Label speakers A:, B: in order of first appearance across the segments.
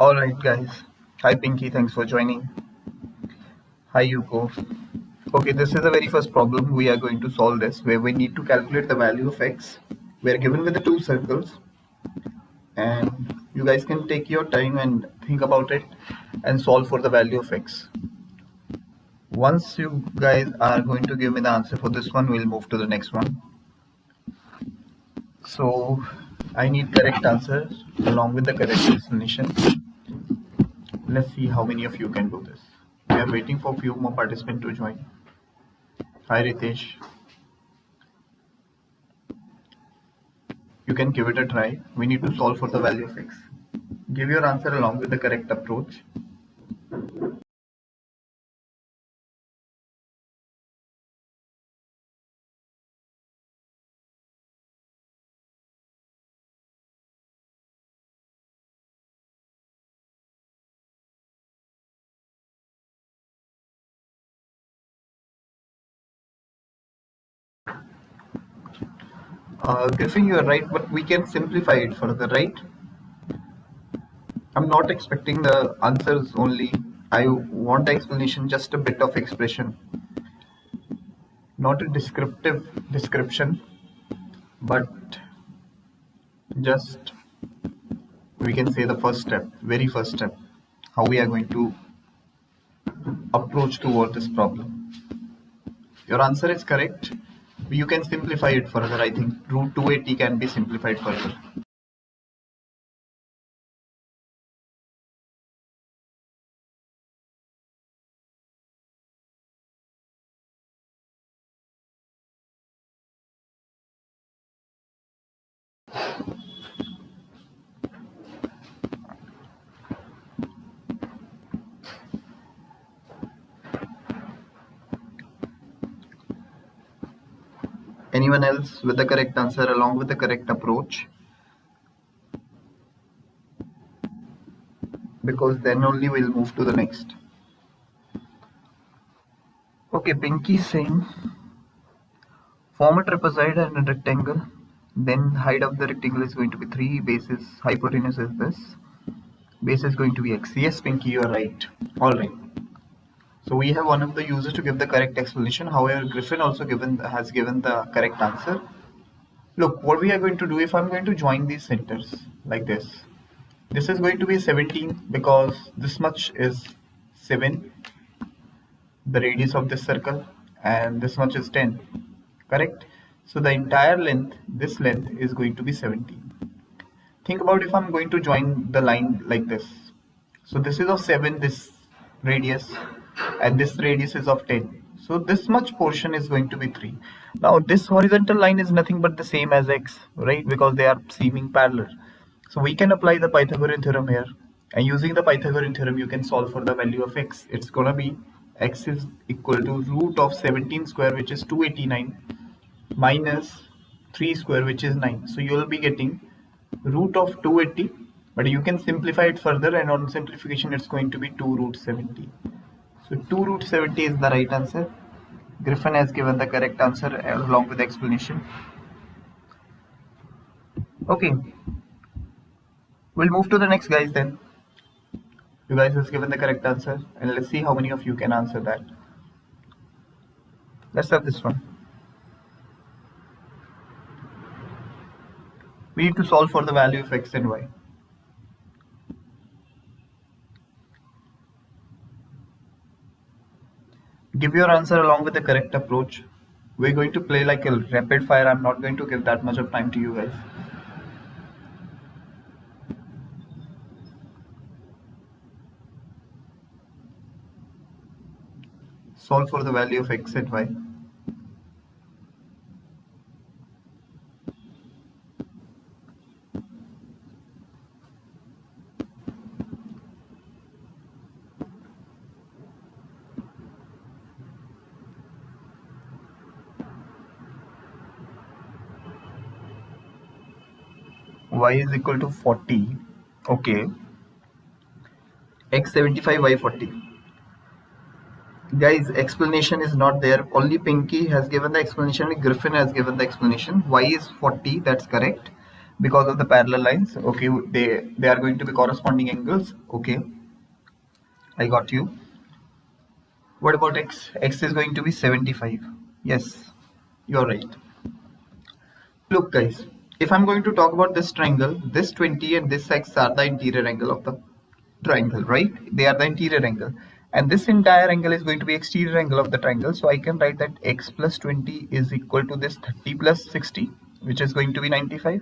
A: Alright guys, hi Pinky, thanks for joining. Hi Yuko. Okay, this is the very first problem. We are going to solve this where we need to calculate the value of x. We are given with the two circles and you guys can take your time and think about it and solve for the value of x. Once you guys are going to give me the answer for this one, we'll move to the next one. So I need correct answer along with the correct explanation. Let's see how many of you can do this. We are waiting for a few more participants to join. Hi Ritesh. You can give it a try. We need to solve for the value of x. Give your answer along with the correct approach. Griffin, you are right, but we can simplify it further, right? I'm not expecting the answers only. I want the explanation, just a bit of expression. Not a descriptive description, but just we can say the first step, very first step, how we are going to approach toward this problem. Your answer is correct. You can simplify it further. I think root 280 can be simplified further. Anyone else with the correct answer along with the correct approach? Because then only we'll move to the next. Okay, Pinky is saying form a trapezoid and a rectangle. Then height of the rectangle is going to be 3, basis hypotenuse is this. Base is going to be x. Yes, Pinky, you are right. Alright. So we have one of the users to give the correct explanation. However, Griffin also has given the correct answer. Look, what we are going to do, if I'm going to join these centers like this is going to be 17 because this much is 7, the radius of this circle, and this much is 10, correct? So the entire length, this length is going to be 17. Think about if I'm going to join the line like this. So this is of 7, this radius, and this radius is of 10. So this much portion is going to be 3. Now this horizontal line is nothing but the same as x, right? Because they are seeming parallel. So we can apply the Pythagorean theorem here. And using the Pythagorean theorem, you can solve for the value of x. It's gonna be x is equal to root of 17 square, which is 289, minus 3 square, which is 9. So you will be getting root of 280, but you can simplify it further, and on simplification it's going to be 2 root 70. So 2 root 70 is the right answer. Griffin has given the correct answer along with the explanation. Okay, we'll move to the next guys then. You guys has given the correct answer, and let's see how many of you can answer that. Let's have this one. We need to solve for the value of x and y. Give your answer along with the correct approach. We're going to play like a rapid fire. I'm not going to give that much of time to you guys. Solve for the value of x and y. Y is equal to 40. Okay. X 75, Y 40. Guys, explanation is not there. Only Pinky has given the explanation. Griffin has given the explanation. Y is 40. That's correct. because of the parallel lines. Okay, they are going to be corresponding angles. Okay, I got you. What about x? X is going to be 75. Yes, you're right. Look guys, if I'm going to talk about this triangle, this 20 and this x are the interior angle of the triangle, right? They are the interior angle. And this entire angle is going to be exterior angle of the triangle. So I can write that x plus 20 is equal to this 30 plus 60, which is going to be 95.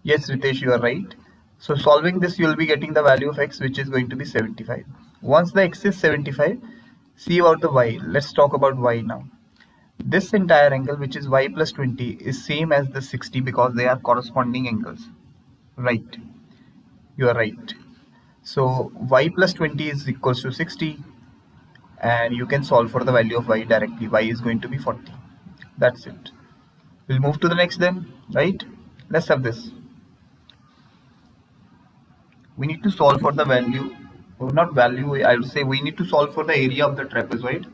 A: Yes, Ritesh, you are right. So solving this, you will be getting the value of x, which is going to be 75. Once the x is 75, see about the y. Let's talk about y now. This entire angle, which is y plus 20, is same as the 60 because they are corresponding angles. Right. You are right. So y plus 20 is equals to 60, and you can solve for the value of y directly. Y is going to be 40. That's it. We'll move to the next then, right? Let's have this. We need to solve for the value, or not value, I would say we need to solve for the area of the trapezoid.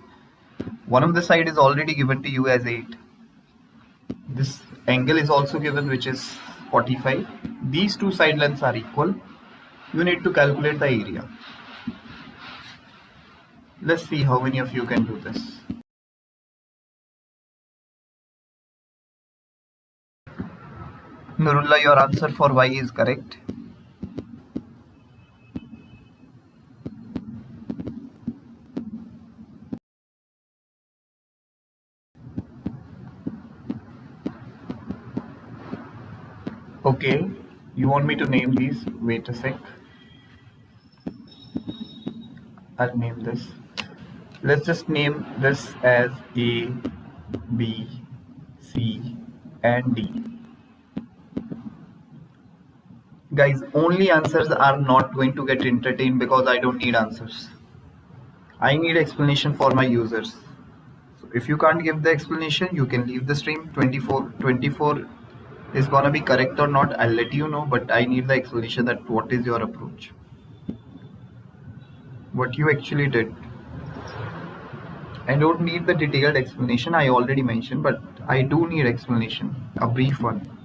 A: One of the side is already given to you as 8. This angle is also given, which is 45. These two side lengths are equal. You need to calculate the area. Let's see how many of you can do this. Nurullah, your answer for y is correct. Okay, you want me to name these? Wait a sec. I'll name this. Let's just name this as A, B, C, and D. Guys, only answers are not going to get entertained because I don't need answers. I need explanation for my users. So if you can't give the explanation, you can leave the stream. 24 is gonna be correct or not, I'll let you know, but I need the explanation that what is your approach. What you actually did. I don't need the detailed explanation, I already mentioned, but I do need explanation, a brief one.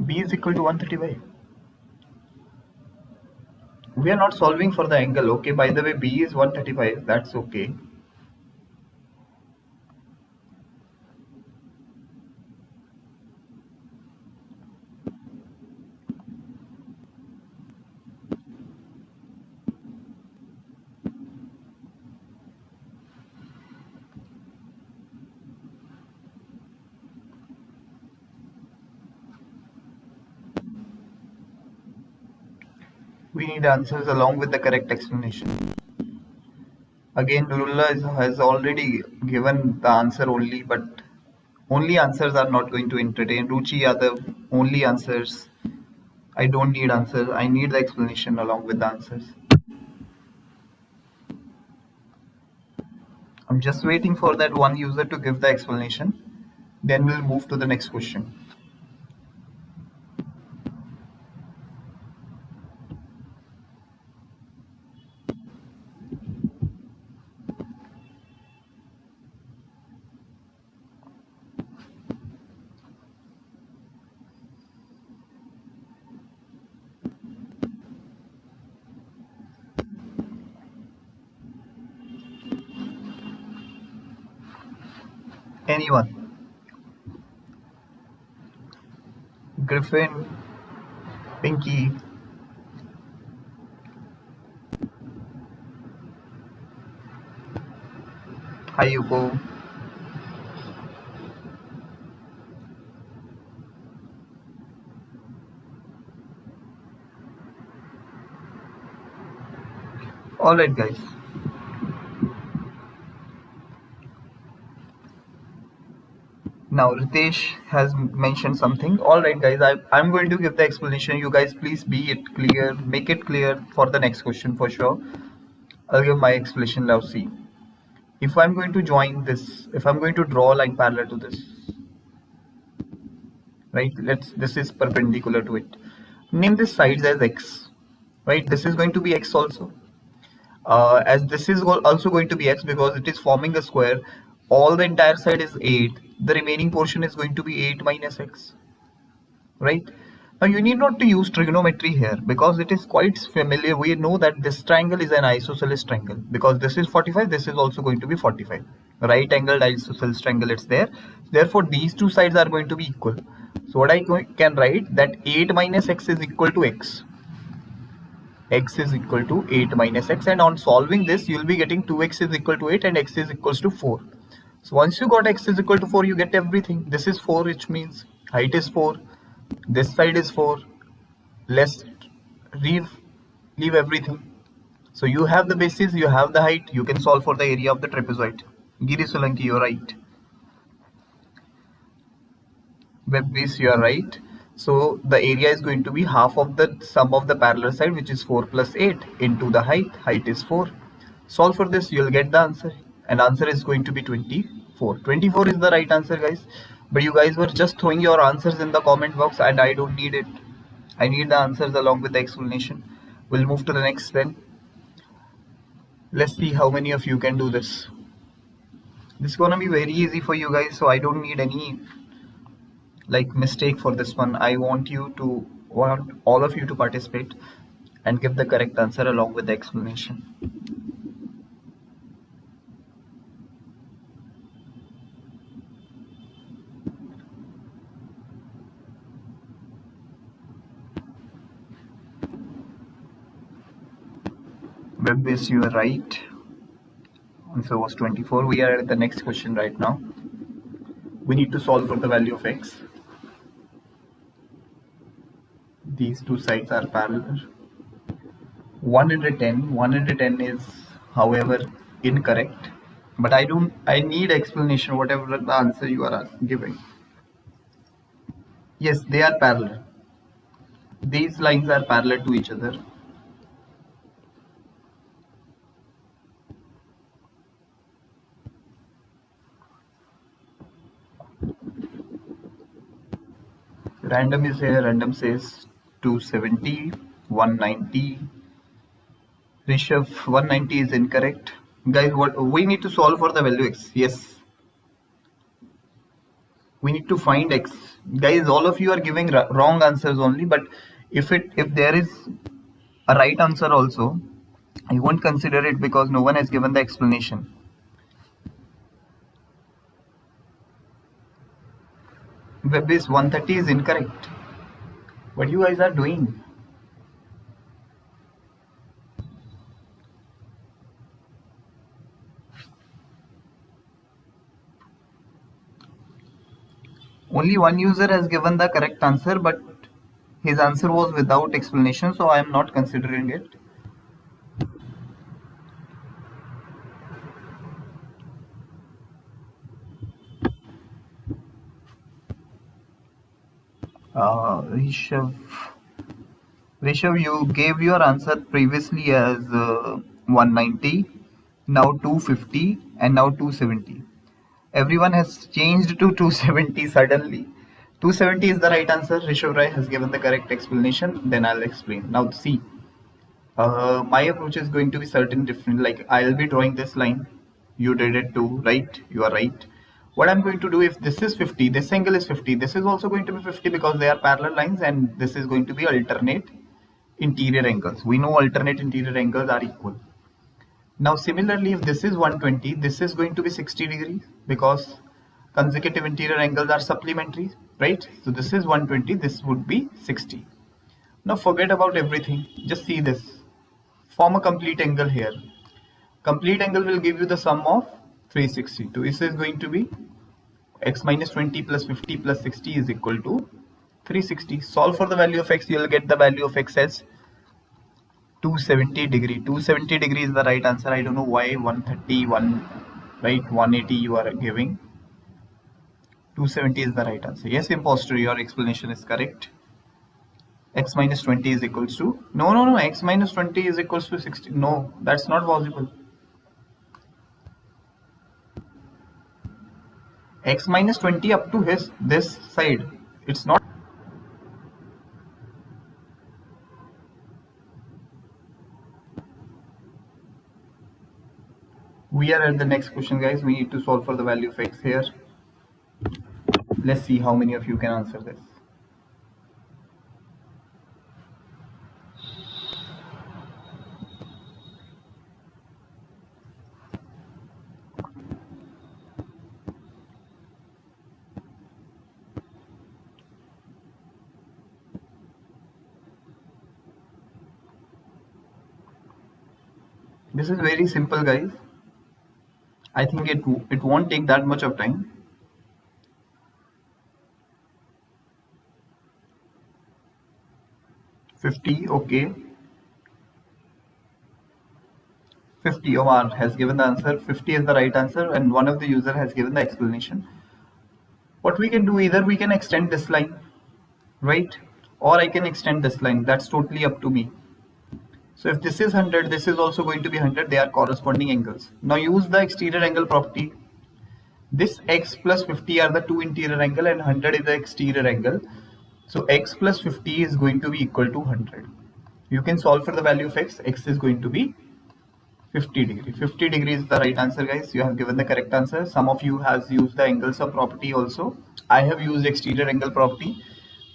A: B is equal to 135. We are not solving for the angle. Okay, by the way, B is 135. That's okay. We need answers along with the correct explanation. Again, Nurullah has already given the answer only, but only answers are not going to entertain. Ruchi are the only answers. I don't need answers. I need the explanation along with the answers. I'm just waiting for that one user to give the explanation. Then we'll move to the next question. Anyone? Griffin, Pinky, Hayuko. Alright guys. Now Ritesh has mentioned something. Alright guys, I'm going to give the explanation. You guys please be it clear, make it clear for the next question for sure. I'll give my explanation now. See, if I'm going to join this, if I'm going to draw a line parallel to this, right? This is perpendicular to it. Name this sides as x, right? This is going to be x also. As this is also going to be x because it is forming a square. All the entire side is 8. The remaining portion is going to be 8 minus x, right? Now you need not to use trigonometry here because it is quite familiar. We know that this triangle is an isosceles triangle because this is 45, this is also going to be 45. Right angled isosceles triangle, it's there. Therefore, these two sides are going to be equal. So what I can write that 8 minus x is equal to x. X is equal to 8 minus x, and on solving this you will be getting 2x is equal to 8 and x is equals to 4. So once you got x is equal to 4, you get everything. This is 4, which means height is 4. This side is 4. Let's leave everything. So you have the basis, you have the height, you can solve for the area of the trapezoid. Giri Solanki, you're right. Web base, you are right. So the area is going to be half of the sum of the parallel side, which is 4 plus 8 into the height. Height is 4. Solve for this, you'll get the answer. And answer is going to be 24. 24 is the right answer, guys. But you guys were just throwing your answers in the comment box and I don't need it. I need the answers along with the explanation. We'll move to the next then. Let's see how many of you can do this. This is gonna be very easy for you guys, so I don't need any mistake for this one. I want all of you to participate and give the correct answer along with the explanation. Web base, you are right. Answer was 24. We are at the next question right now. We need to solve for the value of x. These two sides are parallel. 110 is, however, incorrect. But I need explanation whatever the answer you are giving. Yes, they are parallel. These lines are parallel to each other. Random is here. Random says 270, 190. Rishabh, 190 is incorrect. Guys, what we need to solve for the value x. Yes. We need to find x. Guys, all of you are giving wrong answers only, but if there is a right answer also, I won't consider it because no one has given the explanation. Web base 130 is incorrect. What you guys are doing? Only one user has given the correct answer, but his answer was without explanation, so I am not considering it. Rishabh, you gave your answer previously as 190, now 250, and now 270. Everyone has changed to 270 suddenly. 270 is the right answer. Rishabh Rai has given the correct explanation. Then I'll explain. Now see, my approach is going to be certain different. Like I'll be drawing this line. You did it too, right? You are right. What I'm going to do, if this is 50, this angle is 50, this is also going to be 50 because they are parallel lines, and this is going to be alternate interior angles. We know alternate interior angles are equal. Now similarly, if this is 120, this is going to be 60 degrees because consecutive interior angles are supplementary, right? So this is 120, this would be 60. Now forget about everything, just see this. Form a complete angle here. Complete angle will give you the sum of 360. So this is going to be x minus 20 plus 50 plus 60 is equal to 360. Solve for the value of x, you will get the value of x as 270 degree. 270 degree is the right answer. I don't know why 131, right? 180 you are giving. 270 is the right answer. Yes, imposter, your explanation is correct. X minus 20 is equals to, no, x minus 20 is equals to 60. No, that's not possible. X minus 20 up to this side, it's not. we are at the next question, guys. We need to solve for the value of x here. Let's see how many of you can answer this. This is very simple, guys. I think it won't take that much of time. $50, okay. 50, Omar has given the answer. 50 is the right answer, and one of the user has given the explanation. What we can do, either we can extend this line, right? Or I can extend this line. That's totally up to me. So if this is 100, this is also going to be 100. They are corresponding angles. Now use the exterior angle property. This x plus 50 are the two interior angle and 100 is the exterior angle. So x plus 50 is going to be equal to 100. You can solve for the value of x. X is going to be 50 degree. 50 degree is the right answer, guys. You have given the correct answer. Some of you has used the angles of property also. I have used exterior angle property.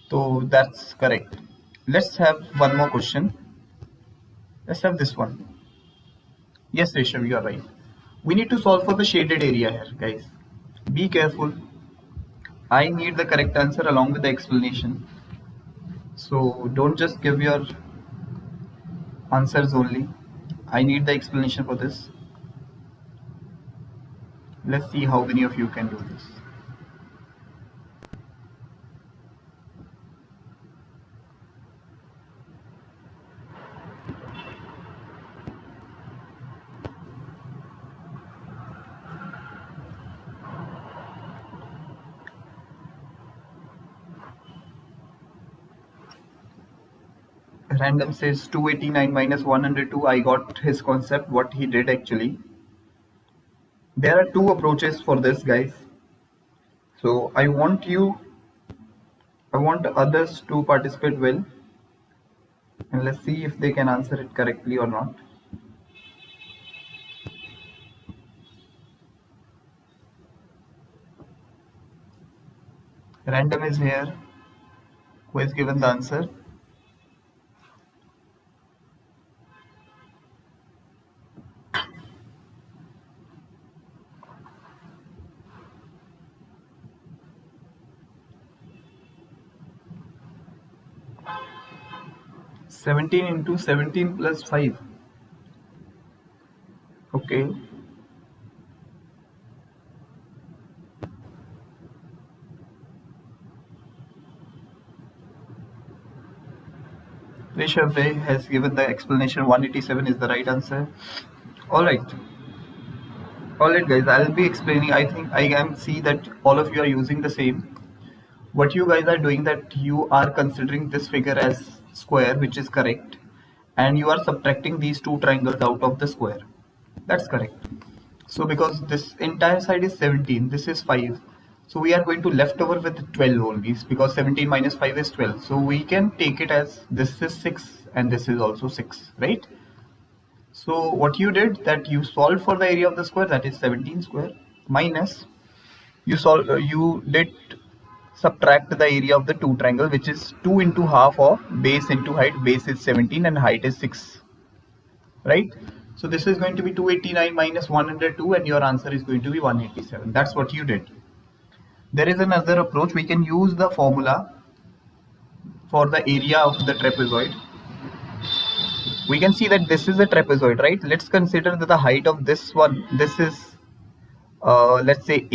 A: So that's correct. Let's have one more question. Let's have this one. Yes, Rishabh, you are right. We need to solve for the shaded area here, guys. Be careful. I need the correct answer along with the explanation. So don't just give your answers only. I need the explanation for this. Let's see how many of you can do this. Random says 289 minus 102. I got his concept, what he did actually. There are two approaches for this, guys. So I want others to participate well. And let's see if they can answer it correctly or not. Random is here, who has given the answer. Seventeen into 17 plus 5. Okay. Rishabh Ray has given the explanation. 187 is the right answer. Alright, guys, I'll be explaining. I think I can see that all of you are using the same. What you guys are doing, that you are considering this figure as square, which is correct, and you are subtracting these two triangles out of the square. That's correct. So because this entire side is 17, this is 5. So we are going to left over with 12 only, because 17 minus 5 is 12. So we can take it as this is 6 and this is also 6, right? So what you did, that you solved for the area of the square, that is 17 square, minus you did subtract the area of the two triangle, which is 2 into half of base into height. Base is 17 and height is 6, right? So this is going to be 289 minus 102 and your answer is going to be 187. That's what you did. There is another approach. We can use the formula for the area of the trapezoid. We can see that this is a trapezoid, right? Let's consider that the height of this one, this is let's say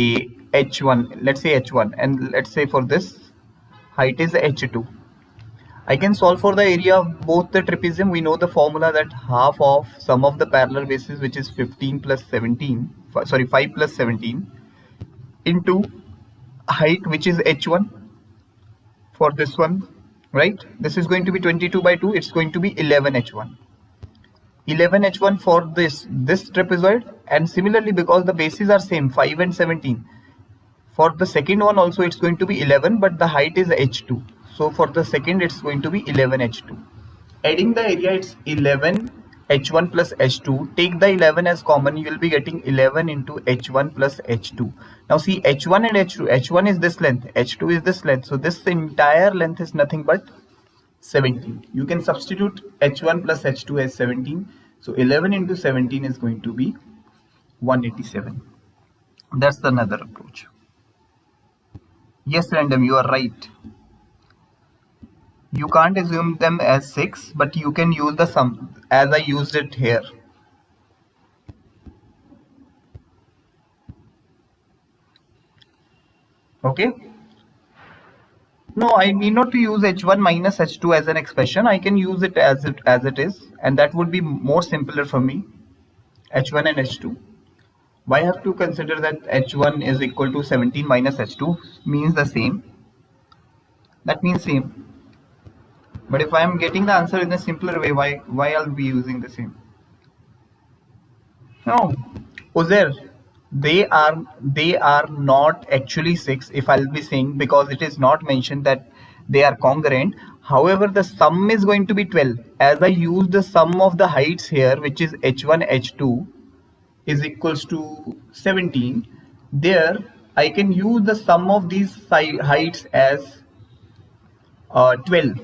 A: h1, let's say h1, and let's say for this height is h2. I can solve for the area of both the trapezium. We know the formula, that half of sum of the parallel bases, which is 15 plus 17, sorry 5 plus 17, into height, which is h1 for this one, right? This is going to be 22 by 2. It's going to be 11h1. 11h1 for this trapezoid, and similarly, because the bases are same, 5 and 17, for the second one also it's going to be 11, but the height is h2. So for the second it's going to be 11h2. Adding the area, it's 11 h1 plus h2. Take the 11 as common, you will be getting 11 into h1 plus h2. Now see, h1 and h2, h1 is this length, h2 is this length, so this entire length is nothing but 17. You can substitute h1 plus h2 as 17. So 11 into 17 is going to be 187. That's another approach. Yes, random, you are right. You can't assume them as 6, but you can use the sum as I used it here. Okay. No, I need not to use h1 minus h2 as an expression. I can use it as it is, and that would be more simpler for me. H1 and h2. Why have to consider that h1 is equal to 17 minus h2 means the same. That means same. But if I am getting the answer in a simpler way, why I'll be using the same? No, Uzair, they are not actually 6 if I'll be saying, because it is not mentioned that they are congruent. However, the sum is going to be 12 as I use the sum of the heights here, which is h1 h2 is equals to 17. There I can use the sum of these heights as 12.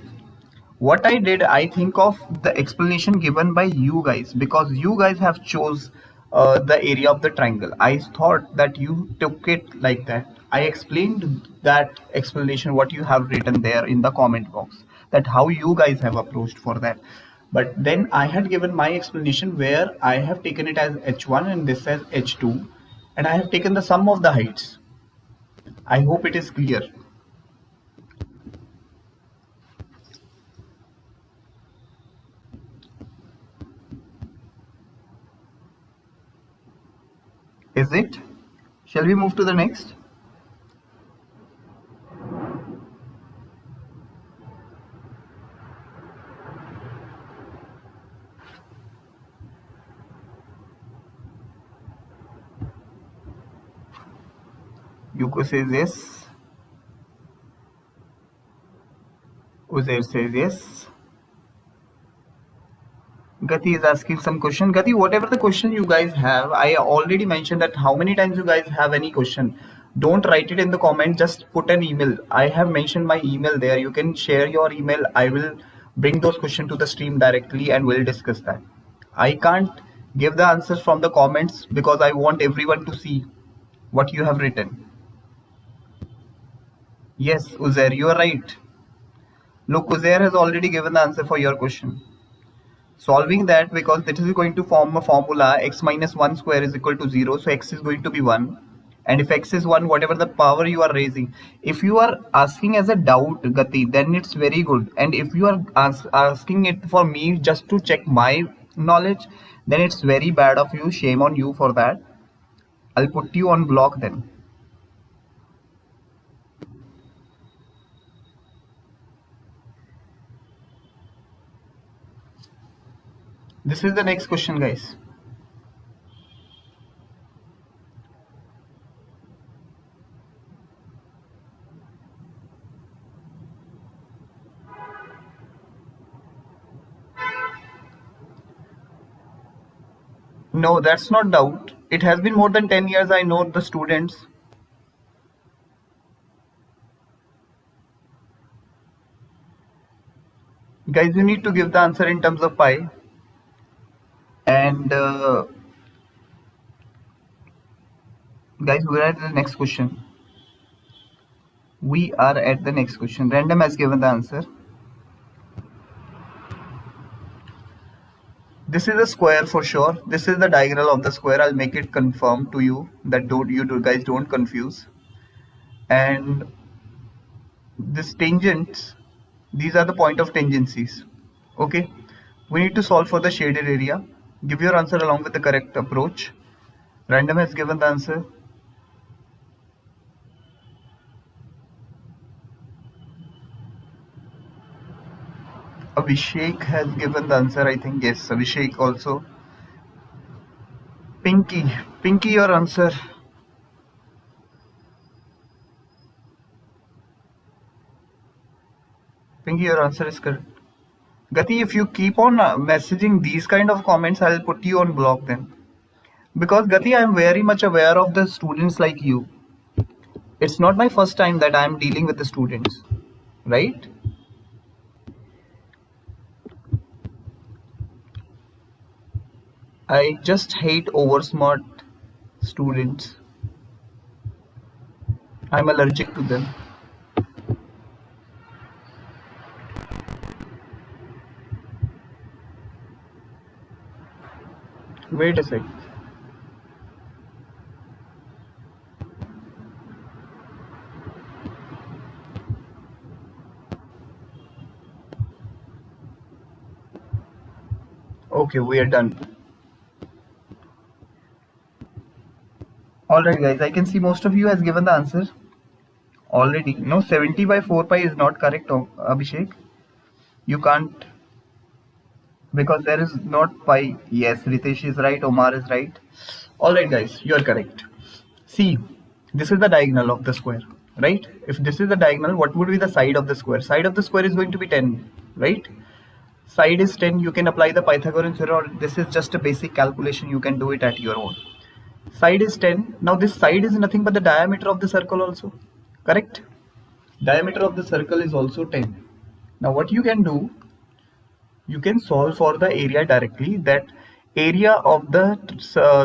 A: What I did, I think of the explanation given by you guys, because you guys have chose the area of the triangle. I thought that you took it like that. I explained that explanation, what you have written there in the comment box, that how you guys have approached for that. But then I had given my explanation where I have taken it as h1 and this as h2, and I have taken the sum of the heights. I hope it is clear. Is it? Shall we move to the next? Yuko says yes. Uzair says yes. Gati is asking some question. Gati, whatever the question you guys have, I already mentioned that how many times you guys have any question. Don't write it in the comment, just put an email. I have mentioned my email there. You can share your email. I will bring those questions to the stream directly and we'll discuss that. I can't give the answers from the comments because I want everyone to see what you have written. Yes, Uzair, you are right. Look, Uzair has already given the answer for your question. Solving that, because this is going to form a formula, x minus 1 square is equal to 0, so x is going to be 1. And if x is 1, whatever the power you are raising, if you are asking as a doubt, Gati, then it's very good. And if you are asking it for me just to check my knowledge, then it's very bad of you. Shame on you for that. I'll put you on block then. This is the next question, guys. No, that's not doubt. It has been more than 10 years. I know the students. Guys, you need to give the answer in terms of pi. And guys, we are at the next question. We are at the next question. Random has given the answer. This is a square for sure. This is the diagonal of the square. I'll make it confirm to you that guys don't confuse. And this tangents, these are the point of tangencies. Okay. We need to solve for the shaded area. Give your answer along with the correct approach. Random has given the answer. Abhishek has given the answer, I think. Yes, Abhishek also. Pinky, your answer. Pinky, your answer is correct. Gati, if you keep on messaging these kind of comments, I'll put you on block then. Because Gati, I'm very much aware of the students like you. It's not my first time that I'm dealing with the students, right? I just hate oversmart students. I'm allergic to them. Wait a sec. Okay, we are done. Alright guys, I can see most of you has given the answer already. No, 70 by 4 pi is not correct, Abhishek. You can't, because there is not pi. Yes, Ritesh is right, Omar is right. Alright guys, you are correct. See, this is the diagonal of the square, right? If this is the diagonal, what would be the side of the square? Side of the square is going to be 10, right? Side is 10, you can apply the Pythagorean theorem, or this is just a basic calculation, you can do it at your own. Side is 10. Now this side is nothing but the diameter of the circle also, correct? Diameter of the circle is also 10. Now what you can do, you can solve for the area directly. That area of the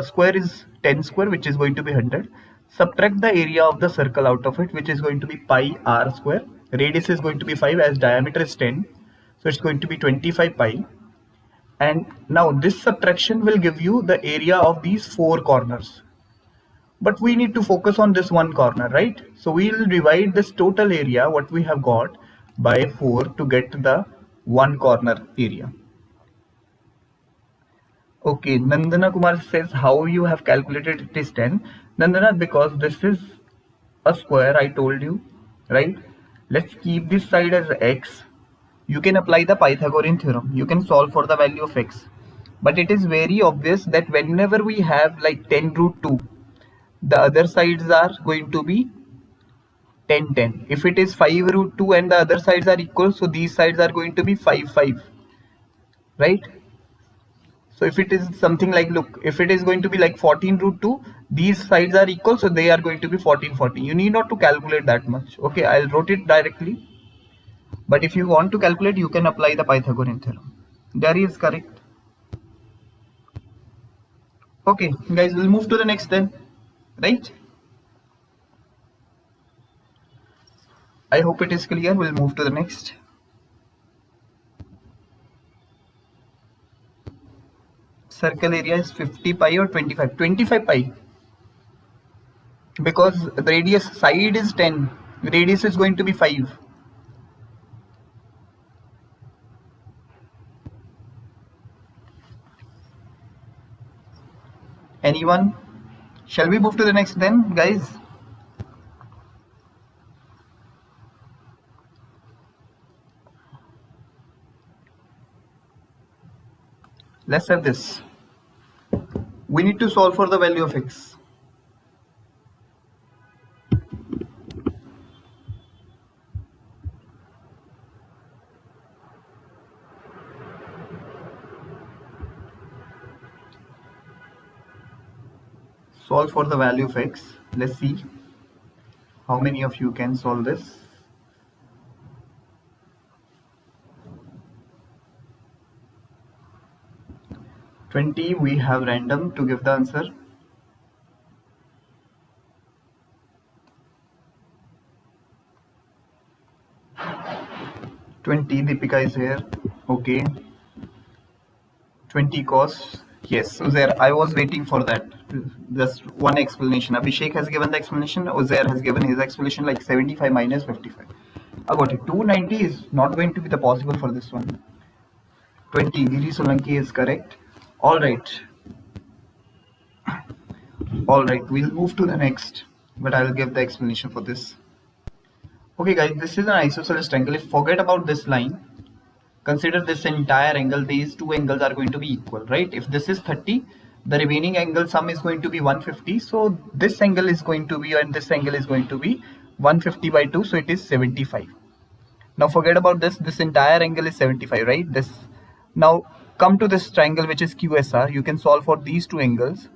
A: square is 10 square, which is going to be 100. Subtract the area of the circle out of it, which is going to be pi r square. Radius is going to be 5 as diameter is 10. So it's going to be 25 pi. And now this subtraction will give you the area of these four corners. But we need to focus on this one corner, right? So we'll divide this total area, what we have got, by 4 to get the one corner area. Okay, Nandana Kumar says how you have calculated it is 10. Nandana, because this is a square, I told you, right? Let's keep this side as x. You can apply the Pythagorean theorem. You can solve for the value of x. But it is very obvious that whenever we have like 10 root 2, the other sides are going to be 10 10. If it is 5 root 2 and the other sides are equal, so these sides are going to be 5 5, right? So if it is something like, look, if it is going to be like 14 root 2, these sides are equal, so they are going to be 14 14. You need not to calculate that much. Okay, I'll wrote it directly. But if you want to calculate, you can apply the Pythagorean theorem. There is correct. Okay, guys, we'll move to the next then, right? I hope it is clear. We'll move to the next. Circle area is 50 pi or 25? 25 pi. Because the radius side is 10. Radius is going to be 5. Anyone? Shall we move to the next then, guys? Let's have this. We need to solve for the value of x. Solve for the value of x. Let's see how many of you can solve this. We have random to give the answer. 20, Deepika is here. Okay. 20 cos. Yes, Uzair, I was waiting for that. Just one explanation. Abhishek has given the explanation. Uzair has given his explanation like 75 minus 55. I got it. 290 is not going to be the possible for this one. 20. Giri Solanki is correct. Alright. Alright, we'll move to the next. But I'll give the explanation for this. Okay guys, this is an isosceles triangle. Forget about this line. Consider this entire angle. These two angles are going to be equal, right? If this is 30, the remaining angle sum is going to be 150. So this angle is going to be, and this angle is going to be 150 by 2. So it is 75. Now forget about this. This entire angle is 75, right? This. Now come to this triangle which is QSR. You can solve for these two angles.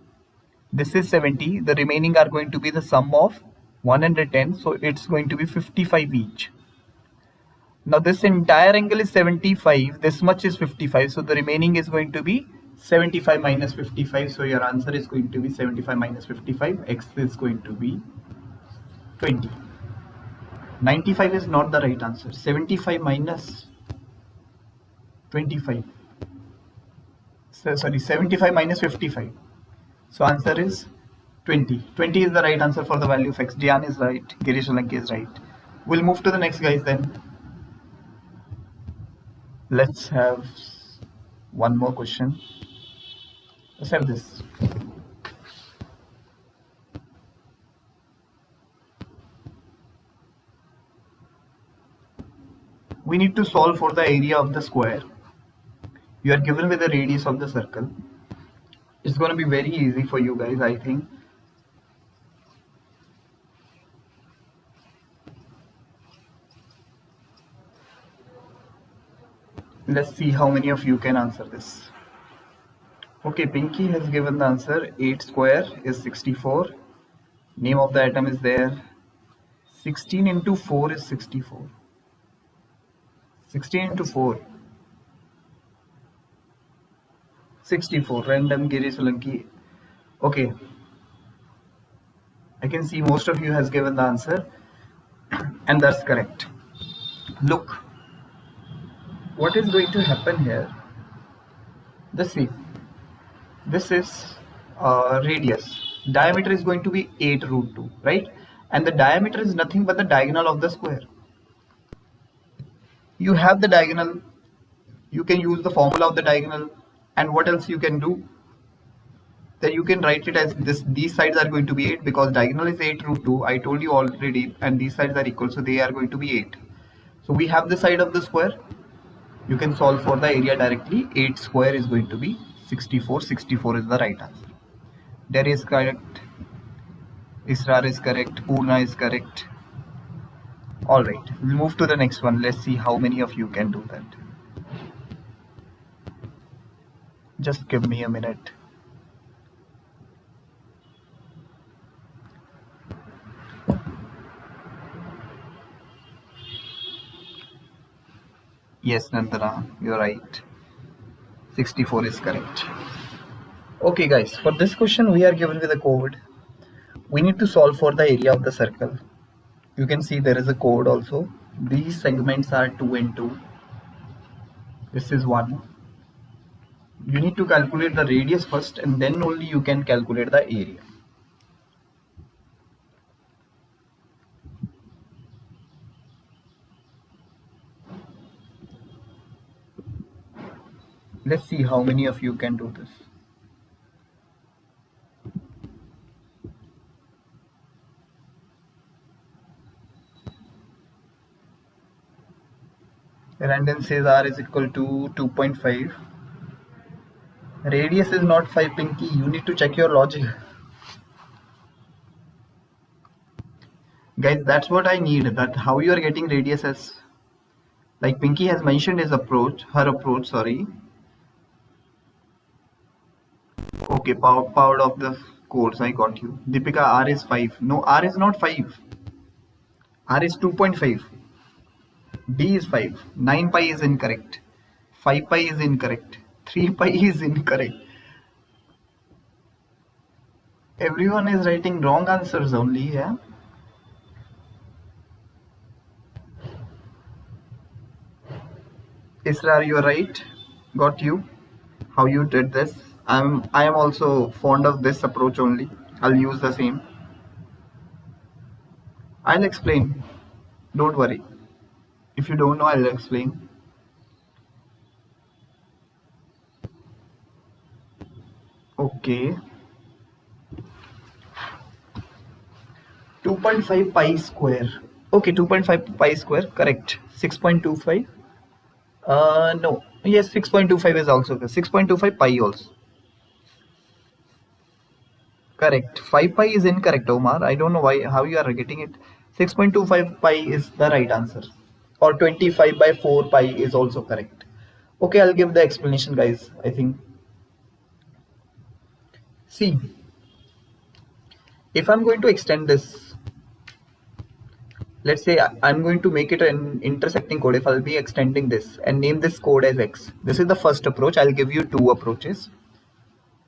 A: This is 70. The remaining are going to be the sum of 110. So it's going to be 55 each. Now this entire angle is 75. This much is 55. So the remaining is going to be 75 minus 55. So your answer is going to be 75 minus 55. X is going to be 20. 95 is not the right answer. 75 minus 25. So, sorry, 75 minus 55. So answer is 20. 20 is the right answer for the value of x. Dian is right. Girish Solanki is right. We'll move to the next, guys, then. Let's have one more question. Let's have this. We need to solve for the area of the square. You are given with the radius of the circle. It's going to be very easy for you guys, I think. Let's see how many of you can answer this. Okay, Pinky has given the answer. 8 square is 64. Name of the atom is there. 16 into 4 is 64. 16 into 4. 64. Random Giri Solanki. Okay. I can see most of you has given the answer. And that's correct. Look. What is going to happen here? Let's see. This is radius. Diameter is going to be 8 root 2, right? And the diameter is nothing but the diagonal of the square. You have the diagonal. You can use the formula of the diagonal. And what else you can do? Then you can write it as this. These sides are going to be 8 because diagonal is 8 root 2. I told you already. And these sides are equal. So they are going to be 8. So we have the side of the square. You can solve for the area directly. 8 square is going to be 64. 64 is the right answer. Derry is correct. Israr is correct. Purna is correct. Alright, we'll move to the next one. Let's see how many of you can do that. Just give me a minute. Yes, Nandana, you're right. 64 is correct. Okay, guys, for this question, we are given with a code. We need to solve for the area of the circle. You can see there is a code also. These segments are 2 and 2. This is 1. You need to calculate the radius first and then only you can calculate the area. Let's see how many of you can do this. Random says R is equal to 2.5. Radius is not 5, Pinky. You need to check your logic. Guys, that's what I need. That how you are getting radius as, like Pinky has mentioned his approach, her approach, sorry. Okay, powered off the course, I got you. Deepika, R is 5. No, R is not 5. R is 2.5. D is 5. 9 pi is incorrect. 5 pi is incorrect. 3 pi is incorrect. Everyone is writing wrong answers only, yeah? Israr, you are right. Got you. How you did this. I am also fond of this approach only. I'll use the same. I'll explain. Don't worry. If you don't know, I'll explain. Okay. 2.5 pi square. Okay, 2.5 pi square, correct. 6.25. No. Yes, 6.25 is also correct. 6.25 pi also. Correct. 5 pi is incorrect, Omar. I don't know why, how you are getting it. 6.25 pi is the right answer. or 25 by 4 pi is also correct. Okay, I'll give the explanation, guys. I think, see, if I'm going to extend this, let's say I'm going to make it an intersecting code. If I'll be extending this and name this code as x, this is the first approach. I'll give you two approaches.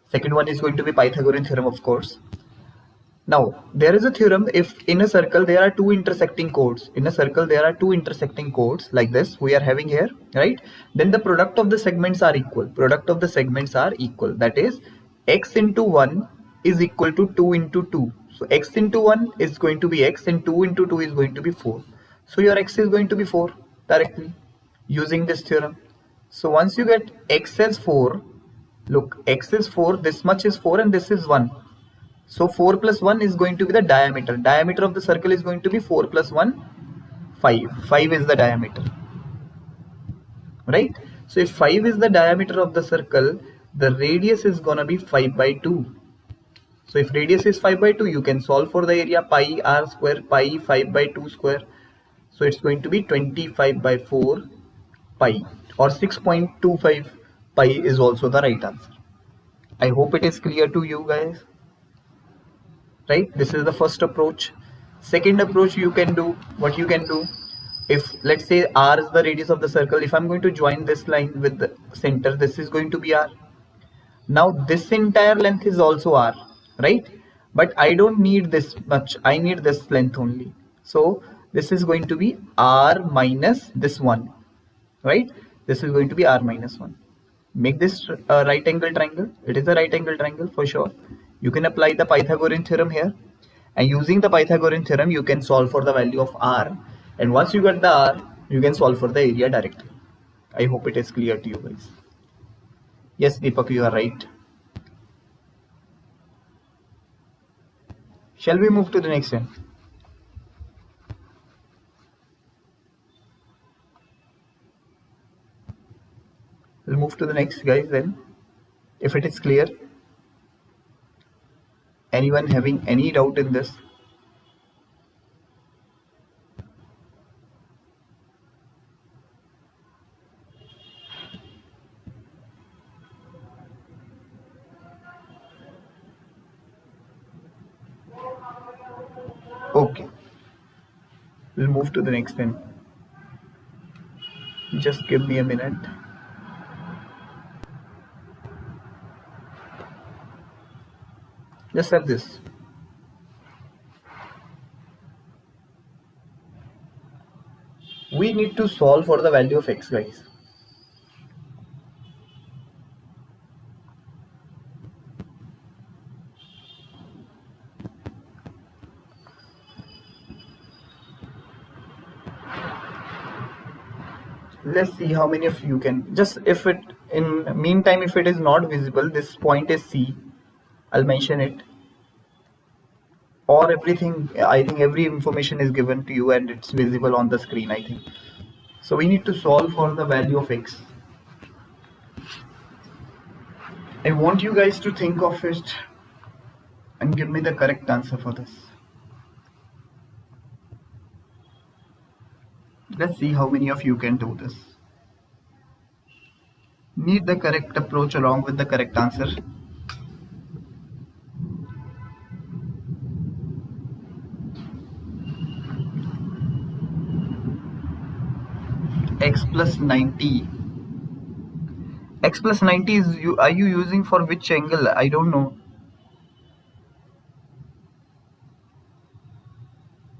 A: Second one is going to be Pythagorean theorem, of course. Now, there is a theorem, if in a circle there are two intersecting chords, in a circle there are two intersecting chords like this we are having here, right? Then the product of the segments are equal. Product of the segments are equal. That is, x into 1 is equal to 2 into 2. So x into 1 is going to be x and 2 into 2 is going to be 4. So your x is going to be 4 directly using this theorem. So once you get x as 4, look, x is 4, this much is 4 and this is 1. So 4 plus 1 is going to be the diameter. Diameter of the circle is going to be 4 plus 1, 5. 5 is the diameter. Right? So if 5 is the diameter of the circle, the radius is going to be 5 by 2. So if radius is 5 by 2, you can solve for the area pi r square, pi 5 by 2 square. So it's going to be 25 by 4 pi, or 6.25 pi is also the right answer. I hope it is clear to you guys. Right, this is the first approach. Second approach, you can do what you can do, if let's say r is the radius of the circle, if I'm going to join this line with the center, this is going to be r. Now this entire length is also r, right? But I don't need this much, I need this length only. So this is going to be r minus this one, right? This is going to be r minus 1. Make this a right angle triangle. It is a right angle triangle for sure. You can apply the Pythagorean theorem here, and using the Pythagorean theorem you can solve for the value of r, and once you get the r, you can solve for the area directly. I hope it is clear to you guys. Yes, Deepak, you are right. Shall we move to the next one? We'll move to the next, guys, then, if it is clear. Anyone having any doubt in this? Okay, we'll move to the next then. Just give me a minute. Just have this. We need to solve for the value of x, guys. Let's see how many of you can, just if it, in meantime, if it is not visible, this point is C, I'll mention it, or everything. I think every information is given to you and it's visible on the screen, I think. So we need to solve for the value of x. I want you guys to think of it and give me the correct answer for this. Let's see how many of you can do this. Need the correct approach along with the correct answer. X plus 90. X plus 90 is, are you using for which angle? I don't know.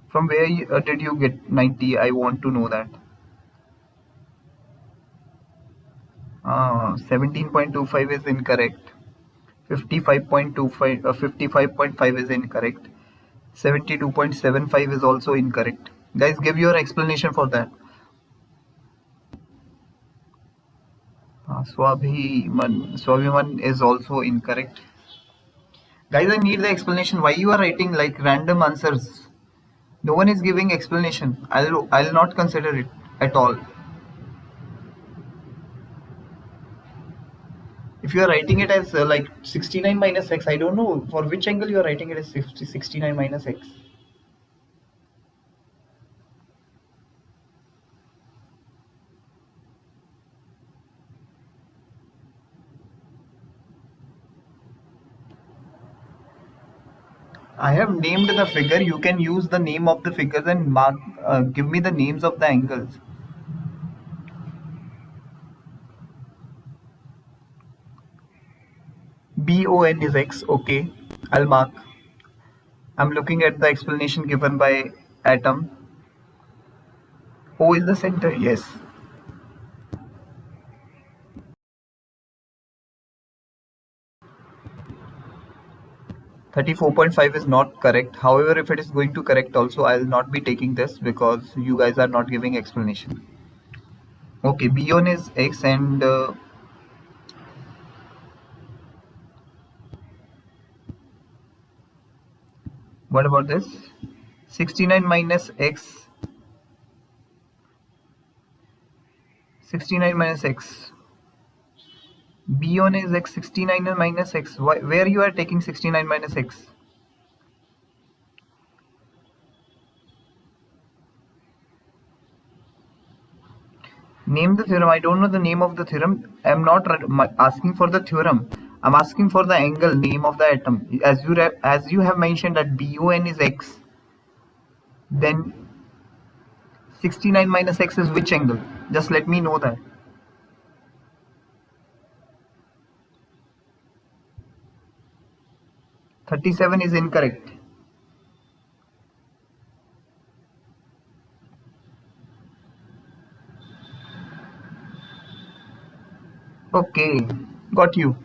A: From where did you get 90? I want to know that. 17.25 is incorrect. 55.25, 55.5 is incorrect. 72.75 is also incorrect. Guys, give your explanation for that. Swabhiman is also incorrect. Guys, I need the explanation. Why you are writing like random answers? No one is giving explanation. I'll not consider it at all. If you are writing it as like 69 minus x, I don't know for which angle you are writing it as 69 minus x. I have named the figure. You can use the name of the figures and mark. Give me the names of the angles. BON is X. Okay, I'll mark. I'm looking at the explanation given by Atom. O is the center. Yes. 34.5 is not correct. However, if it is going to correct also, I'll not be taking this because you guys are not giving explanation. Okay, B1 is X and what about this? 69 minus X. 69 minus X. B1 is X, 69 minus X. Where you are taking 69 minus X? Name the theorem. I don't know the name of the theorem. I'm not asking for the theorem. I'm asking for the angle name of the atom. As you have mentioned that BON is X, then 69 minus X is which angle? Just let me know that. 37 is incorrect. Okay, got you.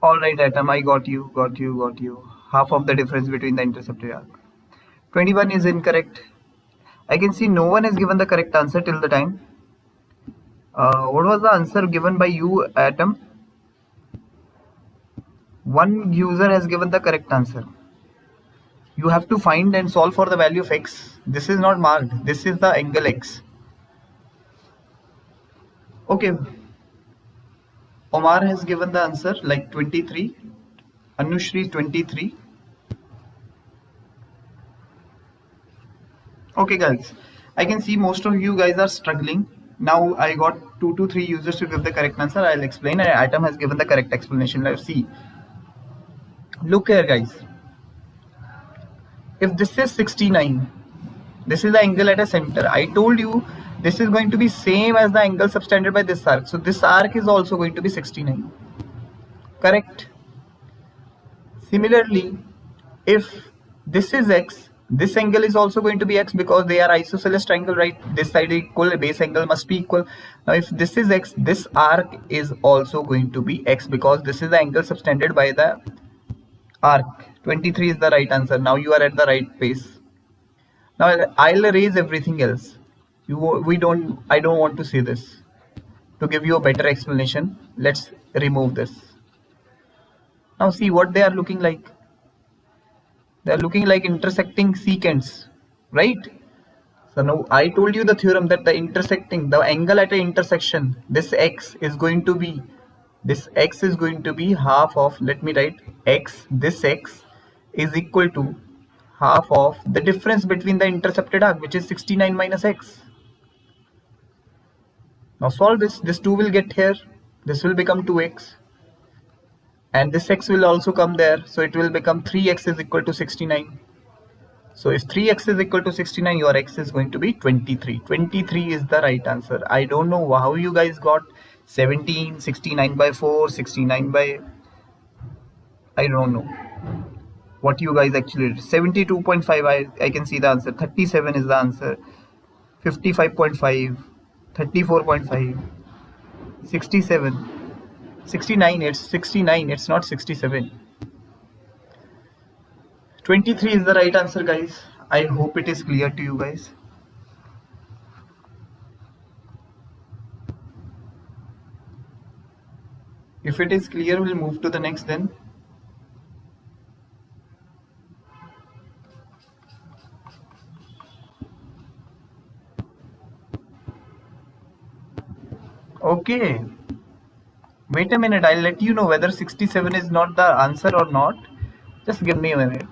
A: Alright atom, I got you. Half of the difference between the intercepted arc. 21 is incorrect. I can see no one has given the correct answer till the time. What was the answer given by you, Atom? One user has given the correct answer. You have to find and solve for the value of x. This is not marked. This is the angle x. Okay. Omar has given the answer like 23. Anushri 23. Okay guys, I can see most of you guys are struggling. Now I got 2 to 3 users to give the correct answer. I'll explain and Atom has given the correct explanation. Let's see. Look here guys. If this is 69, this is the angle at a center. I told you this is going to be same as the angle subtended by this arc. So this arc is also going to be 69. Correct? Similarly, if this is x, this angle is also going to be x because they are isosceles triangle, right? This side equal, base angle must be equal. Now if this is x, this arc is also going to be x because this is the angle subtended by the arc. 23 is the right answer. Now you are at the right pace. Now I'll erase everything else. I don't want to see this. To give you a better explanation, let's remove this. Now see what they are looking like. They are looking like intersecting secants, right? So now I told you the theorem that the angle at an intersection, this x is going to be half of, let me write x, this x is equal to half of the difference between the intercepted arc, which is 69 minus x. Now solve this 2 will get here, this will become 2x and this x will also come there, so it will become 3x is equal to 69. So if 3x is equal to 69, your x is going to be 23. 23 is the right answer. I don't know how you guys got 17, 69 by 4, 69 by, I don't know what you guys actually did. 72.5, I can see the answer. 37 is the answer. 55.5, 34.5, 67, 69, it's 69, it's not 67. 23 is the right answer guys. I hope it is clear to you guys. If it is clear, we'll move to the next then. Okay. Wait a minute, I'll let you know whether 67 is not the answer or not. Just give me a minute.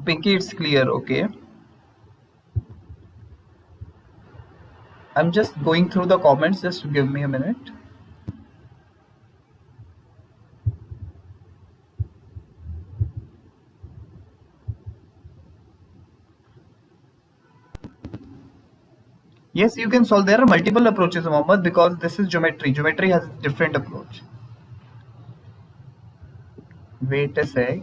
A: Pinky, it's clear, okay. I'm just going through the comments. Just give me a minute. Yes, you can solve. There are multiple approaches, Mohammed, because this is geometry. Geometry has a different approach. Wait a sec.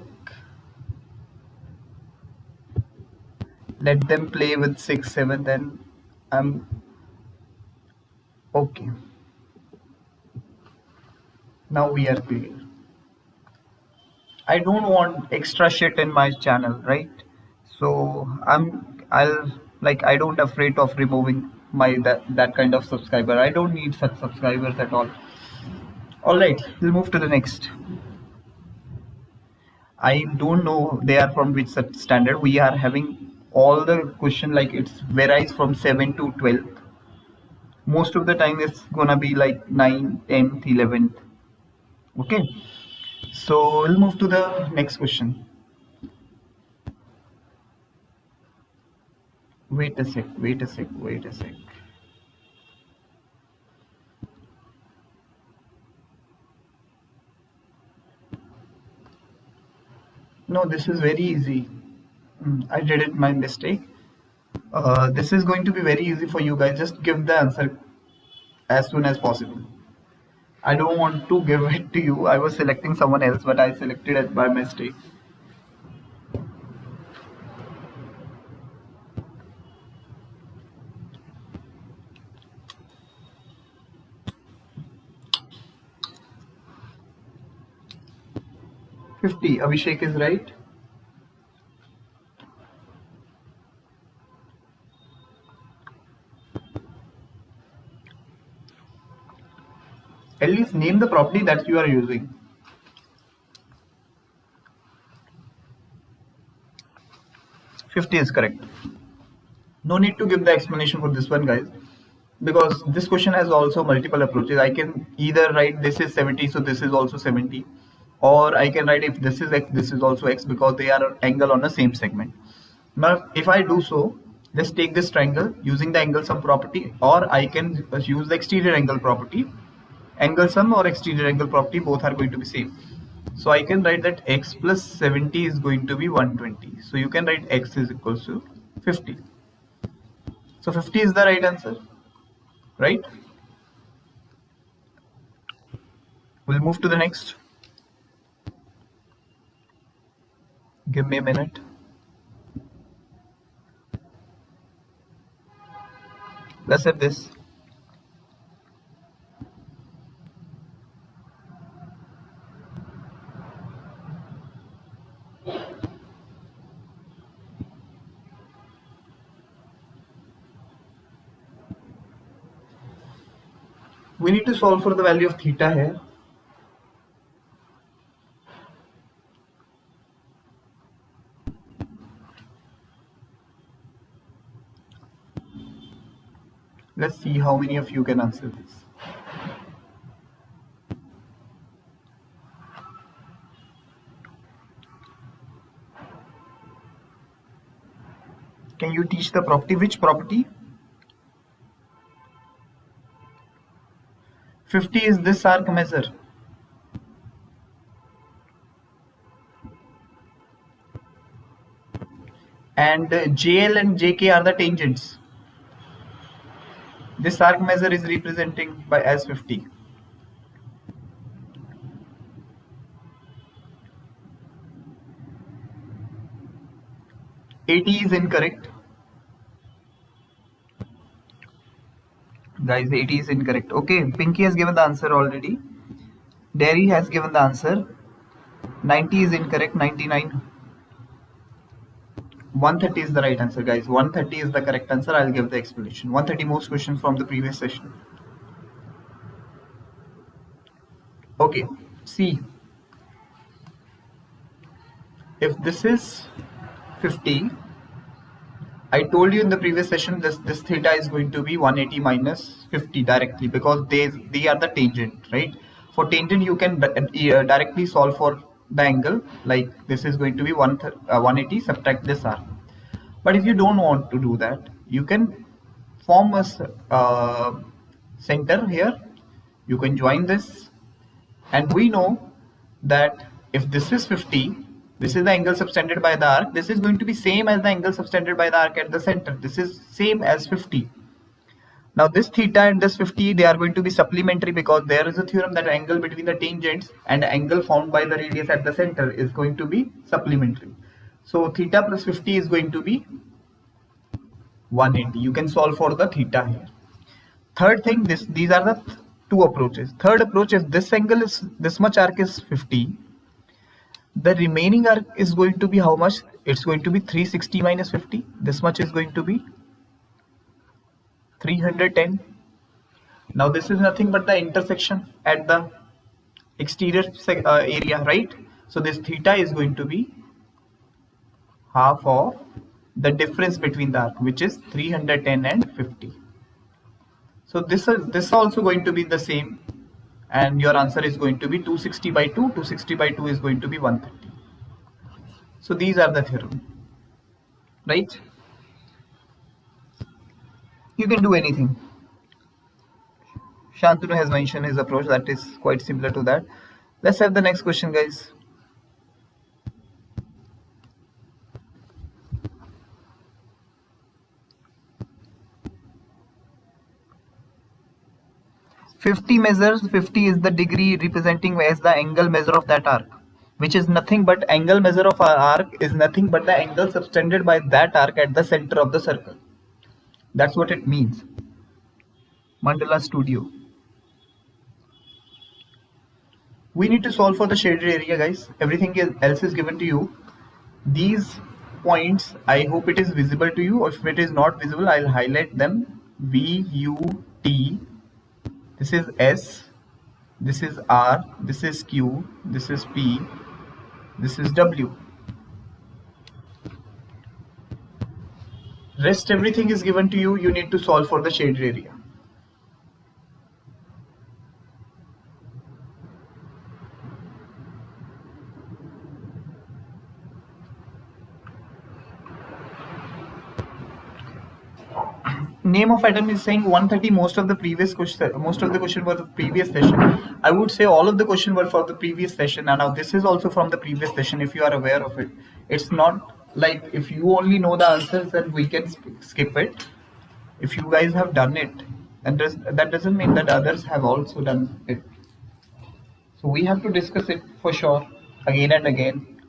A: Let them play with 6, 7, then I'm okay. Now we are clear. I don't want extra shit in my channel, right? So I'll like I don't afraid of removing my that kind of subscriber. I don't need such subscribers at all. All right, we'll move to the next. I don't know they are from which standard. We are having all the question like it's varies from 7 to 12. Most of the time it's gonna be like 9, 10th, 11th. Okay, so we'll move to the next question. Wait a sec, wait a sec, wait a sec. No, this is very easy. I did it my mistake. This is going to be very easy for you guys. Just give the answer as soon as possible. I don't want to give it to you. I was selecting someone else, but I selected it by mistake. $50. Abhishek is right. At least name the property that you are using. $50 is correct. No need to give the explanation for this one, guys, because this question has also multiple approaches. I can either write this is 70, so this is also 70, or I can write if this is x, this is also x, because they are angle on the same segment. Now, if I do so, let's take this triangle using the angle sum property, or I can use the exterior angle property. Angle sum or exterior angle property, both are going to be same. So I can write that x plus 70 is going to be 120. So you can write x is equals to 50. So 50 is the right answer, right? We'll move to the next. Give me a minute. Let's have this. We need to solve for the value of theta here. Let's see how many of you can answer this. Can you teach the property? Which property? 50 is this arc measure. And JL and JK are the tangents. This arc measure is representing by as 50. $80 is incorrect. Guys, 80 is incorrect. Okay, Pinky has given the answer already. Derry has given the answer. 90 is incorrect. 99. 130 is the right answer, guys. 130 is the correct answer. I'll give the explanation. 130 most questions from the previous session. Okay, see. If this is 50, I told you in the previous session this theta is going to be 180 minus 50 directly, because they are the tangent, right? For tangent you can directly solve for the angle, like this is going to be 180, subtract this r. But if you don't want to do that, you can form a center here. You can join this, and we know that if this is 50, this is the angle subtended by the arc. This is going to be same as the angle subtended by the arc at the center. This is same as 50. Now this theta and this 50, they are going to be supplementary, because there is a theorem that angle between the tangents and angle found by the radius at the center is going to be supplementary. So theta plus 50 is going to be 180. You can solve for the theta here. Third thing, these are the two approaches. Third approach is this angle is this much arc is 50. The remaining arc is going to be how much? It's going to be 360 minus 50. This much is going to be 310. Now this is nothing but the intersection at the exterior area, right? So this theta is going to be half of the difference between the arc, which is 310 and 50. So this is also going to be the same, and your answer is going to be 260 by 2. 260 by 2 is going to be 130. So these are the theorem, right? You can do anything. Shantanu has mentioned his approach that is quite similar to that. Let's have the next question, guys. "50 measures, 50 is the degree representing as the angle measure of that arc, which is nothing but angle measure of our arc is nothing but the angle subtended by that arc at the center of the circle." That's what it means. Mandala Studio. We need to solve for the shaded area, guys. Everything else is given to you. These points, I hope it is visible to you. If it is not visible, I'll highlight them. V, U, T. This is S. This is R. This is Q. This is P. This is W. Rest everything is given to you. You need to solve for the shaded area. Name of atom is saying 130. Most of the question were the previous session. I would say all of the question were for the previous session, and now this is also from the previous session. If you are aware of it, it's not like if you only know the answers, then we can skip it. If you guys have done it, and that doesn't mean that others have also done it. So we have to discuss it for sure again and again.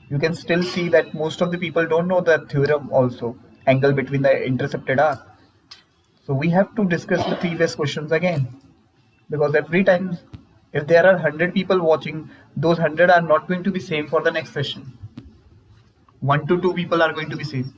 A: You can still see that most of the people don't know the theorem also, angle between the intercepted arc. So we have to discuss the previous questions again, because every time if there are 100 people watching, those 100 are not going to be same for the next session. 1 to 2 people are going to be same.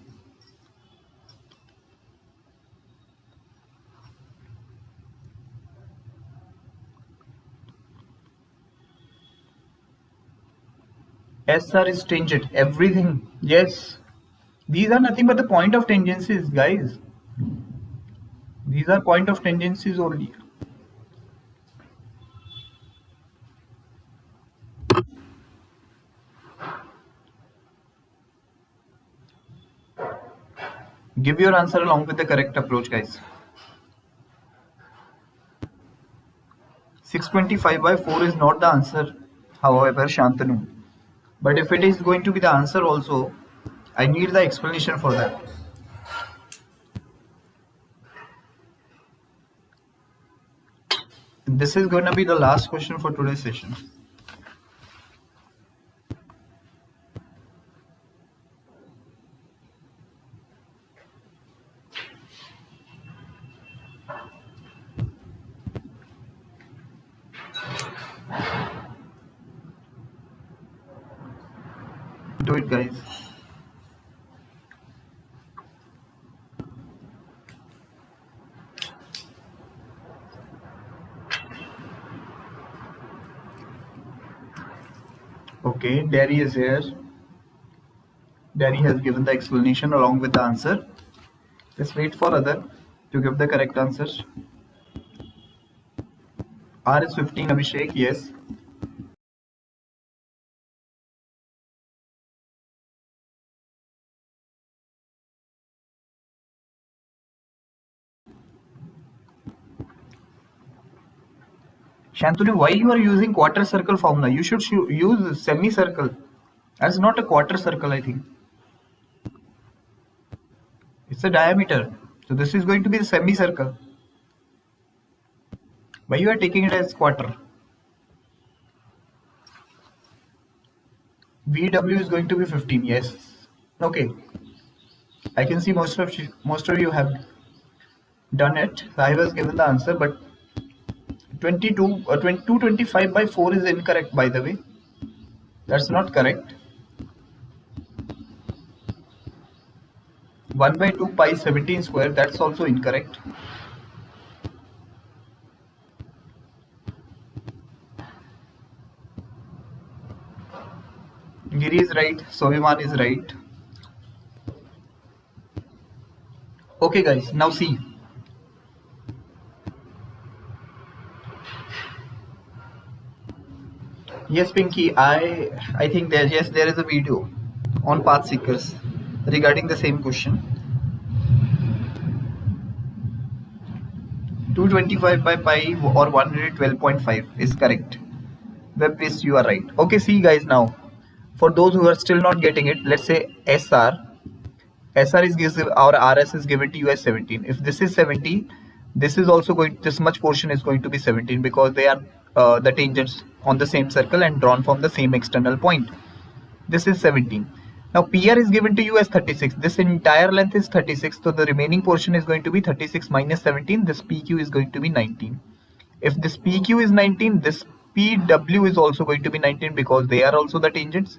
A: SR is tangent, everything. Yes, these are nothing but the point of tangencies, guys. These are point of tangencies only. Give your answer along with the correct approach, guys. 625 by 4 is not the answer, however, Shantanu. But if it is going to be the answer also, I need the explanation for that. This is going to be the last question for today's session. Do it, guys. Okay, Derry is here. Derry has given the explanation along with the answer. Just wait for other to give the correct answers. R is 15, Abhishek, yes. Shantanu, why you are using quarter circle formula? You should use semicircle. That's not a quarter circle, I think. It's a diameter. So this is going to be the semicircle. Why you are taking it as quarter? VW is going to be 15. Yes. Okay. I can see most of you have done it. So I was given the answer, but 225 by 4 is incorrect, by the way. That's not correct. 1 by 2 pi 17 square, that's also incorrect. Giri is right, Soviman is right. Okay guys, now see. Yes Pinky, I think there is a video on Path Seekers regarding the same question. 225 by pi or 112.5 is correct. Web based, you are right. Okay, see guys, now for those who are still not getting it, let's say SR is given, our RS is given to you as 17. If this is 17, this is also going, this much portion is going to be 17 because they are the tangents on the same circle and drawn from the same external point. This is 17. Now PR is given to you as 36. This entire length is 36. So the remaining portion is going to be 36 minus 17. This PQ is going to be 19. If this PQ is 19, this PW is also going to be 19 because they are also the tangents.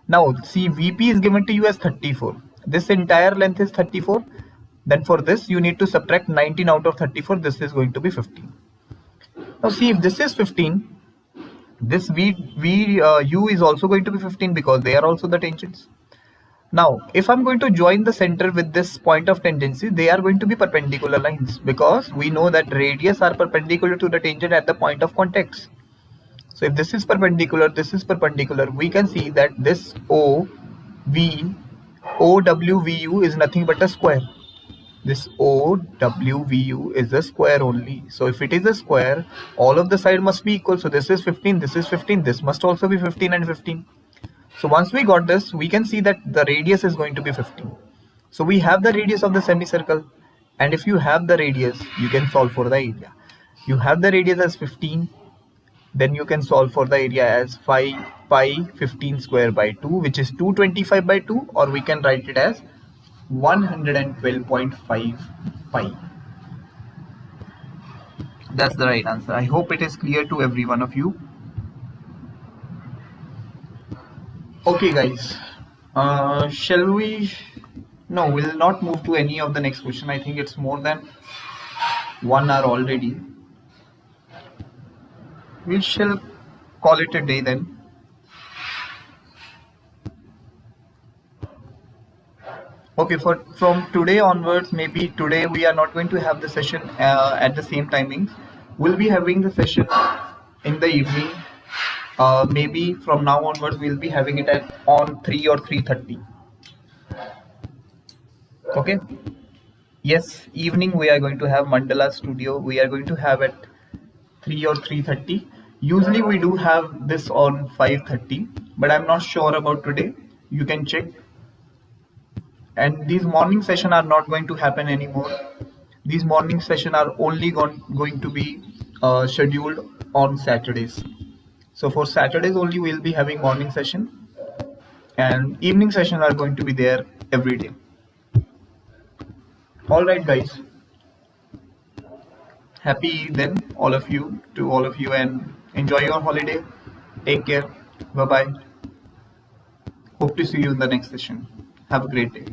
A: Now see, VP is given to you as 34. This entire length is 34. Then for this you need to subtract 19 out of 34. This is going to be 15. Now see, if this is 15, this U is also going to be 15 because they are also the tangents. Now if I'm going to join the center with this point of tangency, they are going to be perpendicular lines because we know that radius are perpendicular to the tangent at the point of contact. So if this is perpendicular, we can see that this OWVU is nothing but a square. This OWVU is a square only. So if it is a square, all of the side must be equal. So this is 15, this is 15, this must also be 15 and 15. So once we got this, we can see that the radius is going to be 15. So we have the radius of the semicircle. And if you have the radius, you can solve for the area. You have the radius as 15. Then you can solve for the area as 5 pi 15 square by 2, which is 225 by 2, or we can write it as 112.5 pi. That's the right answer. I hope it is clear to every one of you. Okay guys, shall we? No, we'll not move to any of the next question. I think it's more than 1 hour already. We shall call it a day then. Okay, from today onwards, maybe today we are not going to have the session at the same timings. We'll be having the session in the evening. Maybe from now onwards we'll be having it on 3 or 3:30. Okay. Yes, evening we are going to have Mandala Studio. We are going to have at 3 or 3:30. Usually we do have this on 5:30, but I'm not sure about today. You can check. And these morning sessions are not going to happen anymore. These morning sessions are only going to be scheduled on Saturdays. So for Saturdays only we'll be having morning session, and evening sessions are going to be there every day. All right guys, happy then all of you, and enjoy your holiday. Take care. Bye bye. Hope to see you in the next session. Have a great day.